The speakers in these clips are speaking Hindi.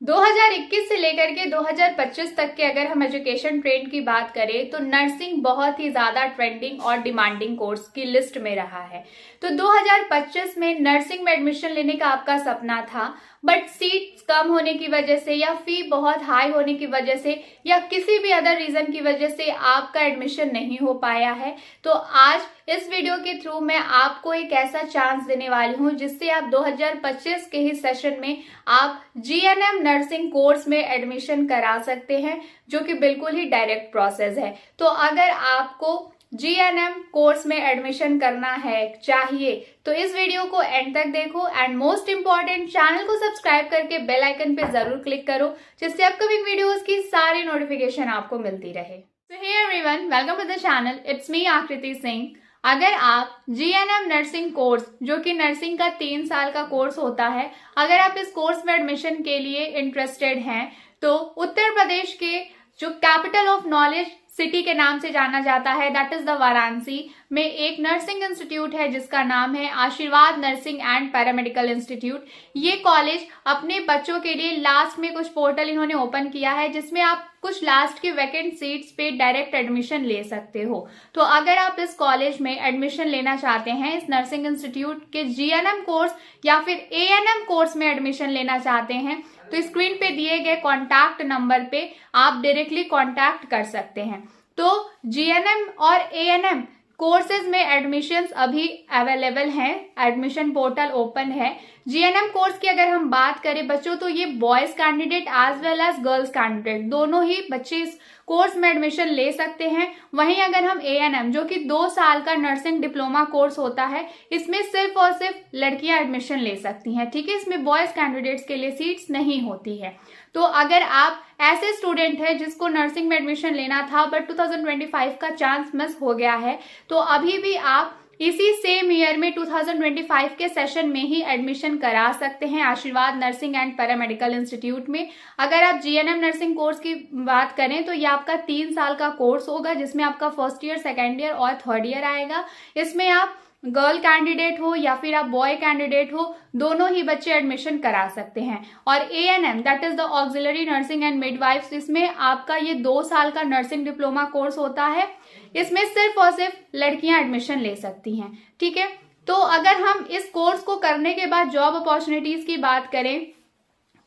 2021 से लेकर के 2025 तक के अगर हम एजुकेशन ट्रेंड की बात करें तो नर्सिंग बहुत ही ज्यादा ट्रेंडिंग और डिमांडिंग कोर्स की लिस्ट में रहा है। तो 2025 में नर्सिंग में एडमिशन लेने का आपका सपना था, बट सीट्स कम होने की वजह से या फी बहुत हाई होने की वजह से या किसी भी अदर रीजन की वजह से आपका एडमिशन नहीं हो पाया है। तो आज इस वीडियो के थ्रू मैं आपको एक ऐसा चांस देने वाली हूं जिससे आप 2025 के ही सेशन में आप जीएनएम नर्सिंग कोर्स में एडमिशन करा सकते हैं, जो कि बिल्कुल ही डायरेक्ट प्रोसेस है। तो अगर आपको जीएनएम कोर्स में एडमिशन करना है चाहिए तो इस वीडियो को एंड तक देखो एंड मोस्ट इंपॉर्टेंट चैनल को सब्सक्राइब करके बेल आइकन पे जरूर क्लिक करो, जिससे अपकमिंग वीडियोस की सारी नोटिफिकेशन आपको मिलती रहे। So hey everyone, welcome to the channel. It's me आकृति सिंह। अगर आप जीएनएम नर्सिंग कोर्स, जो कि नर्सिंग का 3 साल का कोर्स होता है, अगर आप इस कोर्स में एडमिशन के लिए इंटरेस्टेड हैं तो उत्तर प्रदेश के जो कैपिटल ऑफ नॉलेज सिटी के नाम से जाना जाता है, दैट इज द वाराणसी में एक नर्सिंग इंस्टीट्यूट है जिसका नाम है आशीर्वाद नर्सिंग एंड पैरामेडिकल इंस्टीट्यूट। ये कॉलेज अपने बच्चों के लिए लास्ट में कुछ पोर्टल इन्होंने ओपन किया है जिसमें आप कुछ लास्ट के वैकेंट सीट्स पे डायरेक्ट एडमिशन ले सकते हो। तो अगर आप इस कॉलेज में एडमिशन लेना चाहते हैं, इस नर्सिंग इंस्टीट्यूट के जीएनएम कोर्स या फिर एएनएम कोर्स में एडमिशन लेना चाहते हैं, तो स्क्रीन पे दिए गए कॉन्टैक्ट नंबर पे आप डायरेक्टली कॉन्टैक्ट कर सकते हैं। तो जीएनएम और एएनएम कोर्सेज में एडमिशंस अभी अवेलेबल हैं, एडमिशन पोर्टल ओपन है। जीएनएम कोर्स की अगर हम बात करें बच्चों, तो ये boys candidate as well as girls candidate दोनों ही बच्चे इस कोर्स में एडमिशन ले सकते हैं। वहीं अगर हम एएनएम, जो कि 2 साल का नर्सिंग डिप्लोमा कोर्स होता है, इसमें सिर्फ और सिर्फ लड़कियां एडमिशन ले सकती हैं, ठीक है। इसमें बॉयज कैंडिडेट्स के लिए सीट्स नहीं होती है। तो अगर आप ऐसे स्टूडेंट हैं जिसको नर्सिंग में एडमिशन लेना था बट 2025 का चांस मिस हो गया है, तो अभी भी आप इसी सेम ईयर में 2025 के सेशन में ही एडमिशन करा सकते हैं आशीर्वाद नर्सिंग एंड पैरामेडिकल इंस्टीट्यूट में। अगर आप जीएनएम नर्सिंग कोर्स की बात करें तो ये आपका 3 साल का कोर्स होगा, जिसमें आपका फर्स्ट ईयर, सेकेंड ईयर और थर्ड ईयर आएगा। इसमें आप गर्ल कैंडिडेट हो या फिर आप बॉय कैंडिडेट हो, दोनों ही बच्चे एडमिशन करा सकते हैं। और ANM, that is the auxiliary nursing and midwives, इसमें आपका ये 2 साल का नर्सिंग डिप्लोमा कोर्स होता है। इसमें सिर्फ और सिर्फ लड़कियां एडमिशन ले सकती हैं, ठीक है। तो अगर हम इस कोर्स को करने के बाद जॉब अपॉर्चुनिटीज की बात करें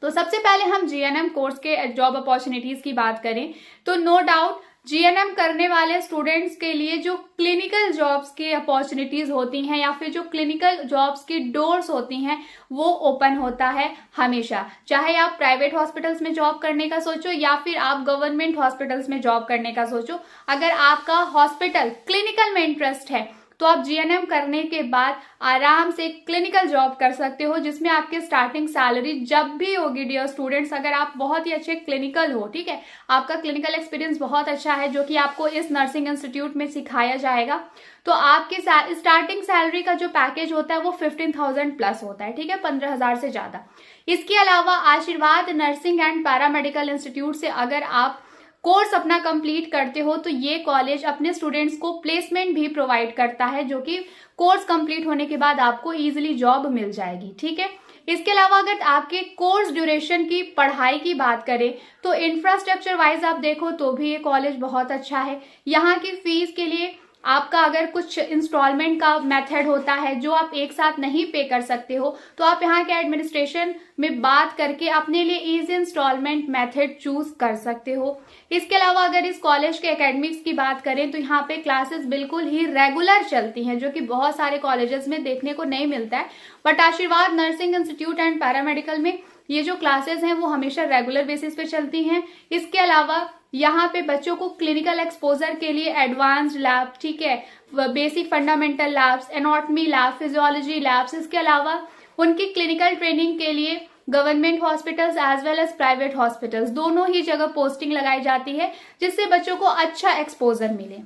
तो सबसे पहले हम जीएनएम कोर्स के जॉब अपॉर्चुनिटीज की बात करें तो नो डाउट जीएनएम करने वाले स्टूडेंट्स के लिए जो क्लिनिकल जॉब्स की अपॉर्चुनिटीज होती हैं या फिर जो क्लिनिकल जॉब्स की डोर्स होती हैं वो ओपन होता है हमेशा। चाहे आप प्राइवेट हॉस्पिटल्स में जॉब करने का सोचो या फिर आप गवर्नमेंट हॉस्पिटल्स में जॉब करने का सोचो, अगर आपका हॉस्पिटल क्लिनिकल में इंटरेस्ट है तो आप जीएनएम करने के बाद आराम से क्लिनिकल जॉब कर सकते हो, जिसमें आपकी स्टार्टिंग सैलरी जब भी होगी डियर स्टूडेंट्स, अगर आप बहुत ही अच्छे क्लिनिकल हो, ठीक है, आपका क्लिनिकल एक्सपीरियंस बहुत अच्छा है जो कि आपको इस नर्सिंग इंस्टीट्यूट में सिखाया जाएगा, तो आपकी स्टार्टिंग सैलरी का जो पैकेज होता है वो 15,000 प्लस होता है, ठीक है, 15,000 से ज्यादा। इसके अलावा आशीर्वाद नर्सिंग एंड पैरामेडिकल इंस्टीट्यूट से अगर आप कोर्स अपना कंप्लीट करते हो तो ये कॉलेज अपने स्टूडेंट्स को प्लेसमेंट भी प्रोवाइड करता है, जो कि कोर्स कंप्लीट होने के बाद आपको इजीली जॉब मिल जाएगी, ठीक है। इसके अलावा अगर आपके कोर्स ड्यूरेशन की पढ़ाई की बात करें तो इंफ्रास्ट्रक्चर वाइज आप देखो तो भी ये कॉलेज बहुत अच्छा है। यहाँ की फीस के लिए आपका अगर कुछ इंस्टॉलमेंट का मेथड होता है जो आप एक साथ नहीं पे कर सकते हो, तो आप यहाँ के एडमिनिस्ट्रेशन में बात करके अपने लिए इजी इंस्टॉलमेंट मेथड चूज कर सकते हो। इसके अलावा अगर इस कॉलेज के एकेडमिक्स की बात करें तो यहाँ पे क्लासेस बिल्कुल ही रेगुलर चलती हैं, जो कि बहुत सारे कॉलेजेस में देखने को नहीं मिलता है, बट आशीर्वाद नर्सिंग इंस्टीट्यूट एंड पैरामेडिकल में ये जो क्लासेस हैं वो हमेशा रेगुलर बेसिस पे चलती हैं। इसके अलावा यहाँ पे बच्चों को क्लिनिकल एक्सपोजर के लिए एडवांस्ड लैब, ठीक है, basic fundamental labs, anatomy lab, physiology labs, इसके अलावा उनकी क्लिनिकल ट्रेनिंग के लिए government hospitals as well as private hospitals दोनों ही जगह पोस्टिंग लगाई जाती है, जिससे बच्चों को अच्छा एक्सपोजर मिले।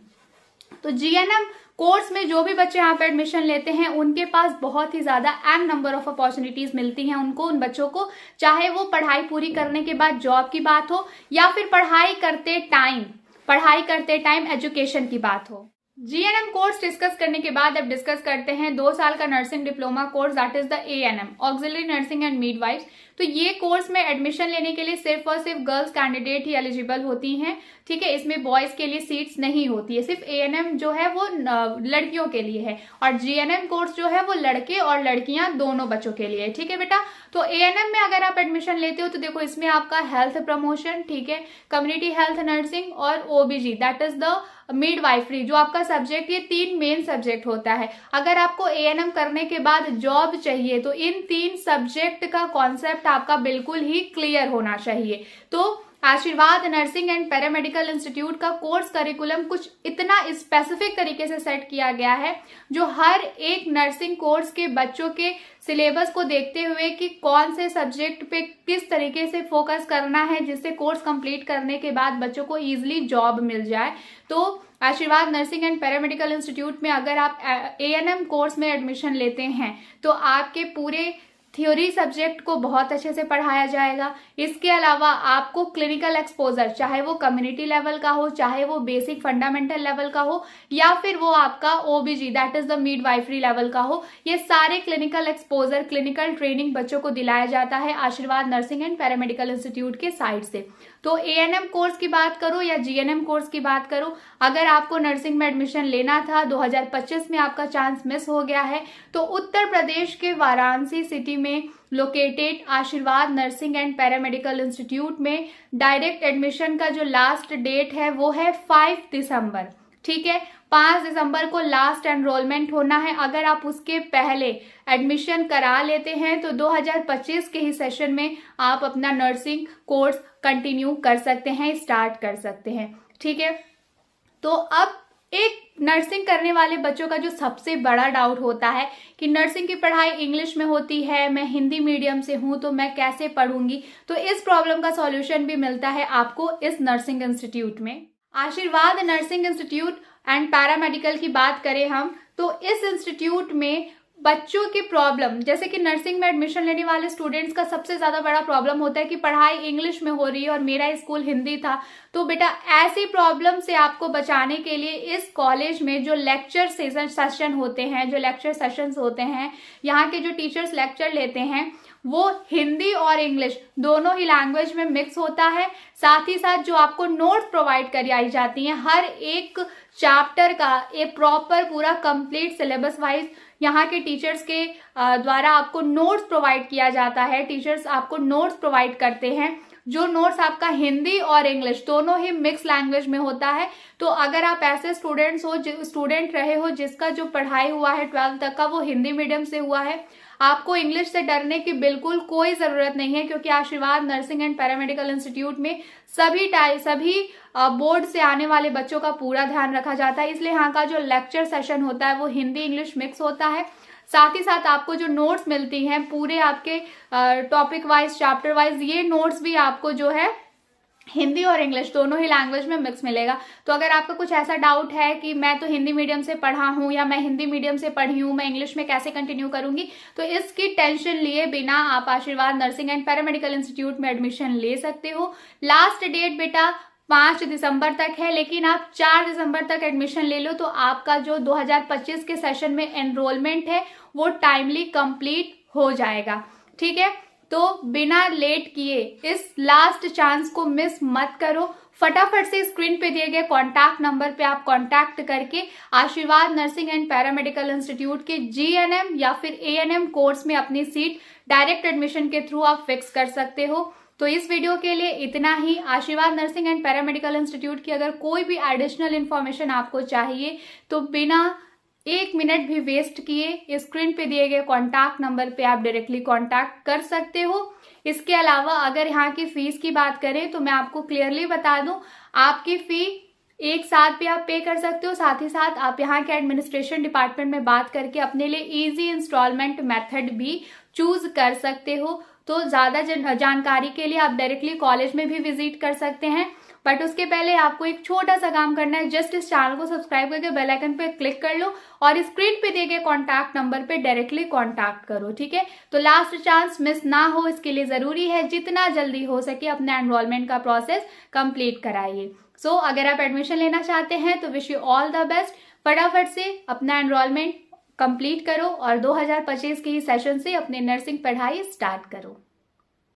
तो जीएनएम कोर्स में जो भी बच्चे यहाँ पे एडमिशन लेते हैं उनके पास बहुत ही ज्यादा एन नंबर ऑफ अपॉर्चुनिटीज मिलती हैं उनको, उन बच्चों को, चाहे वो पढ़ाई पूरी करने के बाद जॉब की बात हो या फिर पढ़ाई करते टाइम एजुकेशन की बात हो। जीएनएम कोर्स डिस्कस करने के बाद अब डिस्कस करते हैं 2 साल का nursing diploma course, that is the ANM, auxiliary nursing and midwives. तो ये कोर्स में एडमिशन लेने के लिए सिर्फ और सिर्फ गर्ल्स कैंडिडेट ही एलिजिबल होती हैं, ठीक है। इसमें बॉयज के लिए सीट्स नहीं होती है, सिर्फ एएनएम जो है वो लड़कियों के लिए है और जीएनएम कोर्स जो है वो लड़के और लड़कियां दोनों बच्चों के लिए है, ठीक है बेटा। तो एएनएम में अगर आप एडमिशन लेते हो तो देखो इसमें आपका हेल्थ प्रमोशन, ठीक है, कम्युनिटी हेल्थ नर्सिंग और ओबीजी दैट इज द मिडवाइफरी जो आपका सब्जेक्ट, ये 3 मेन सब्जेक्ट होता है। अगर आपको एएनएम करने के बाद जॉब चाहिए तो इन 3 सब्जेक्ट का कॉन्सेप्ट आपका बिल्कुल ही क्लियर होना चाहिए। तो आशीर्वाद नर्सिंग एंड पैरामेडिकल इंस्टीट्यूट का कोर्स करिकुलम कुछ इतना स्पेसिफिक तरीके से सेट किया गया है जो हर एक नर्सिंग कोर्स के बच्चों के सिलेबस को देखते हुए कि कौन से सब्जेक्ट पे किस तरीके से फोकस करना है जिससे कोर्स कंप्लीट करने के बाद बच्चों को इजीली जॉब मिल जाए। तो आशीर्वाद नर्सिंग एंड पैरामेडिकल इंस्टीट्यूट में अगर आप एएनएम कोर्स में एडमिशन लेते हैं तो आपके पूरे थ्योरी सब्जेक्ट को बहुत अच्छे से पढ़ाया जाएगा। इसके अलावा आपको क्लिनिकल एक्सपोजर, चाहे वो कम्युनिटी लेवल का हो, चाहे वो बेसिक फंडामेंटल लेवल का हो या फिर वो आपका ओबीजी that is the midwifery level का हो, ये सारे क्लिनिकल एक्सपोजर, क्लिनिकल ट्रेनिंग बच्चों को दिलाया जाता है आशीर्वाद नर्सिंग एंड पैरामेडिकल इंस्टीट्यूट के साइड से। तो एएनएम कोर्स की बात करो या जीएनएम कोर्स की बात करो, अगर आपको नर्सिंग में एडमिशन लेना था, 2025 में आपका चांस मिस हो गया है, तो उत्तर प्रदेश के वाराणसी सिटी में लोकेटेड आशीर्वाद नर्सिंग एंड पैरामेडिकल इंस्टीट्यूट में डायरेक्ट एडमिशन का जो लास्ट डेट है वो है 5 दिसंबर, ठीक है। 5 दिसंबर को लास्ट एनरोलमेंट होना है। अगर आप उसके पहले एडमिशन करा लेते हैं तो 2025 के ही सेशन में आप अपना नर्सिंग कोर्स कंटिन्यू कर सकते हैं, स्टार्ट कर सकते हैं, ठीक है। तो अब एक नर्सिंग करने वाले बच्चों का जो सबसे बड़ा डाउट होता है कि नर्सिंग की पढ़ाई इंग्लिश में होती है, मैं हिंदी मीडियम से हूं तो मैं कैसे पढ़ूंगी, तो इस प्रॉब्लम का सॉल्यूशन भी मिलता है आपको इस नर्सिंग इंस्टीट्यूट में। आशीर्वाद नर्सिंग इंस्टीट्यूट एंड पैरामेडिकल की बात करें हम तो इस इंस्टीट्यूट में बच्चों की प्रॉब्लम, जैसे कि नर्सिंग में एडमिशन लेने वाले स्टूडेंट्स का सबसे ज्यादा बड़ा प्रॉब्लम होता है कि पढ़ाई इंग्लिश में हो रही है और मेरा स्कूल हिंदी था। तो बेटा ऐसी प्रॉब्लम से आपको बचाने के लिए इस कॉलेज में जो लेक्चर सेशन होते हैं, जो लेक्चर सेशंस होते हैं, यहाँ के जो टीचर्स लेक्चर लेते हैं वो हिंदी और इंग्लिश दोनों ही लैंग्वेज में मिक्स होता है। साथ ही साथ जो आपको नोट्स प्रोवाइड कराई जाती हैं हर एक चैप्टर का एक प्रॉपर पूरा कंप्लीट सिलेबस वाइज यहाँ के टीचर्स के द्वारा आपको नोट्स प्रोवाइड किया जाता है। टीचर्स आपको नोट्स प्रोवाइड करते हैं, जो नोट्स आपका हिंदी और इंग्लिश दोनों ही मिक्स लैंग्वेज में होता है। तो अगर आप ऐसे स्टूडेंट रहे हो जिसका जो पढ़ाई हुआ है 12th तक का वो हिंदी मीडियम से हुआ है, आपको इंग्लिश से डरने की बिल्कुल कोई जरूरत नहीं है, क्योंकि आशीर्वाद नर्सिंग एंड पैरामेडिकल इंस्टीट्यूट में सभी बोर्ड से आने वाले बच्चों का पूरा ध्यान रखा जाता है। इसलिए यहाँ का जो लेक्चर सेशन होता है वो हिंदी इंग्लिश मिक्स होता है। साथ ही साथ आपको जो नोट्स मिलती हैं पूरे आपके टॉपिक वाइज, चैप्टर वाइज, ये नोट्स भी आपको जो है हिंदी और इंग्लिश दोनों ही लैंग्वेज में मिक्स मिलेगा। तो अगर आपका कुछ ऐसा डाउट है कि मैं तो हिंदी मीडियम से पढ़ा हूं या मैं हिंदी मीडियम से पढ़ी हूं, मैं इंग्लिश में कैसे कंटिन्यू करूंगी, तो इसकी टेंशन लिए बिना आप आशीर्वाद नर्सिंग एंड पैरामेडिकल इंस्टीट्यूट में एडमिशन ले सकते हो। लास्ट डेट बेटा 5 दिसंबर तक है, लेकिन आप 4 दिसंबर तक एडमिशन ले लो तो आपका जो 2025 के सेशन में एनरोलमेंट है वो टाइमली कंप्लीट हो जाएगा, ठीक है। तो बिना लेट किए इस लास्ट चांस को मिस मत करो। फटाफट से स्क्रीन पे दिए गए कॉन्टैक्ट नंबर पे आप कॉन्टैक्ट करके आशीर्वाद नर्सिंग एंड पैरामेडिकल इंस्टीट्यूट के जीएनएम या फिर एएनएम कोर्स में अपनी सीट डायरेक्ट एडमिशन के थ्रू आप फिक्स कर सकते हो। तो इस वीडियो के लिए इतना ही। आशीर्वाद नर्सिंग एंड पैरामेडिकल इंस्टीट्यूट की अगर कोई भी एडिशनल इन्फॉर्मेशन आपको चाहिए तो बिना 1 मिनट भी वेस्ट किए स्क्रीन पे दिए गए कॉन्टैक्ट नंबर पे आप डायरेक्टली कॉन्टैक्ट कर सकते हो। इसके अलावा अगर यहाँ की फीस की बात करें तो मैं आपको क्लियरली बता दूं, आपकी फी एक साथ भी आप पे कर सकते हो। साथ ही साथ आप यहाँ के एडमिनिस्ट्रेशन डिपार्टमेंट में बात करके अपने लिए इजी इंस्टॉलमेंट मेथड भी चूज कर सकते हो। तो ज्यादा जानकारी के लिए आप डायरेक्टली कॉलेज में भी विजिट कर सकते हैं। बट उसके पहले आपको एक छोटा सा काम करना है, जस्ट इस चैनल को सब्सक्राइब करके बेल आइकन पे क्लिक कर लो और स्क्रीन पे दिए गए कॉन्टैक्ट नंबर पे डायरेक्टली कॉन्टैक्ट करो, ठीक है। तो लास्ट चांस मिस ना हो इसके लिए जरूरी है जितना जल्दी हो सके अपना एनरोलमेंट का प्रोसेस कंप्लीट कराइए। सो अगर आप एडमिशन लेना चाहते हैं तो wish you all the best. फटाफट से अपना एनरोलमेंट कंप्लीट करो और 2025 के ही सेशन से अपनी नर्सिंग पढ़ाई स्टार्ट करो।